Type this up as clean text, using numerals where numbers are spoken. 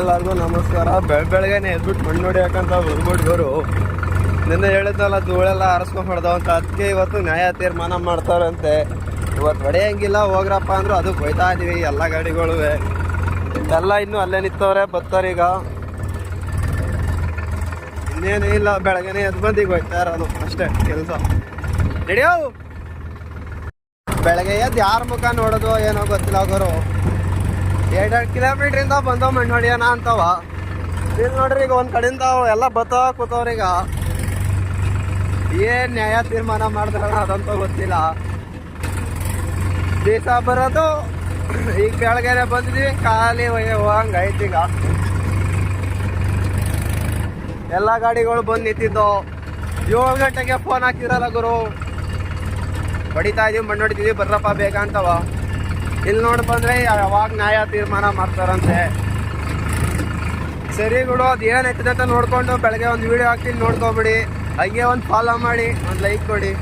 ಎಲ್ಲರಿಗೂ ನಮಸ್ಕಾರ. ಬೆಳಗ್ಗೆನೆ ಎದ್ಬಿಟ್ಟು ಮಣ್ಣು ಹೊಡಿಯಾಕಂತ ಬಂದ್ಬಿಟ್ರು. ನಿನ್ನೆ ಹೇಳಿದ್ನಲ್ಲ ಧೂಳೆಲ್ಲ ಆರಿಸ್ಕೊಂಡು ಹೊಡೆದವಂತ, ಅದಕ್ಕೆ ಇವತ್ತು ನ್ಯಾಯ ತೀರ್ಮಾನ ಮಾಡ್ತಾರಂತೆ. ಇವತ್ತು ಹೊಡೆಯಂಗಿಲ್ಲ ಹೋಗ್ರಪ್ಪ ಅಂದ್ರು ಅದಕ್ಕೆ ಹೋಯ್ತಾ ಇದೀವಿ. ಎಲ್ಲ ಗಾಡಿಗಳು ಎಲ್ಲ ಇನ್ನೂ ಅಲ್ಲೇ ನಿಂತವ್ರೆ, ಬರ್ತಾರೀಗ. ಇನ್ನೇನು ಇಲ್ಲ, ಬೆಳಗ್ಗೆನೆ ಎದ್ದು ಬಂದಿಗೆ ಹೋಯ್ತಾ ಇರೋದು ಅಷ್ಟೇ ಕೆಲಸ. ನಡೆಯೋ ಬೆಳಗ್ಗೆ ಎದ್ದು ಯಾರ ಮುಖ ನೋಡೋದು ಏನೋ ಗೊತ್ತಿಲ್ಲ. ಹೋಗೋರು 2 ಕಿಲೋಮೀಟ್ರಿಂದ ಬಂದೋ ಮಣ್ಣು ಹೊಡಿಯೋಣ ಅಂತವ. ಇಲ್ಲಿ ನೋಡ್ರಿ, ಈಗ ಒಂದು ಕಡೆಯಿಂದ ಎಲ್ಲ ಬತ್ತ ಕೂತವ್ರೀಗ. ಏನು ನ್ಯಾಯ ತೀರ್ಮಾನ ಮಾಡಿದ್ರಲ್ಲ ಅದಂತೂ ಗೊತ್ತಿಲ್ಲ. ದಿವಸ ಬರೋದು ಈಗ ಬೆಳಗ್ಗೆನೆ ಬಂದಿದ್ದೀವಿ, ಖಾಲಿ ಹೋಗಂಗೆ ಐತಿ. ಈಗ ಎಲ್ಲ ಗಾಡಿಗಳು ಬಂದು ನಿಂತಿದ್ದು. 7 ಗಂಟೆಗೆ ಫೋನ್ ಹಾಕಿದ್ರಲ್ಲ ಗುರು, ಹೊಡಿತಾ ಇದೀವಿ ಮಣ್ಣು ಹೊಡಿತೀವಿ ಬರ್ರಪ್ಪ ಬೇಗ ಅಂತವ. ಇಲ್ಲಿ ನೋಡಿ ಬಂದರೆ ಯಾವಾಗ ನ್ಯಾಯ ತೀರ್ಮಾನ ಮಾಡ್ತಾರಂತೆ. ಸರಿ ಬಿಡು, ಅದು ಏನೈತದೆ ಅಂತ ನೋಡಿಕೊಂಡು ಬೆಳಗ್ಗೆ ಒಂದು ವೀಡಿಯೋ ಹಾಕ್ತೀನಿ, ನೋಡ್ಕೊಬಿಡಿ. ಹಂಗೆ ಒಂದು ಫಾಲೋ ಮಾಡಿ, ಒಂದು ಲೈಕ್ ಕೊಡಿ.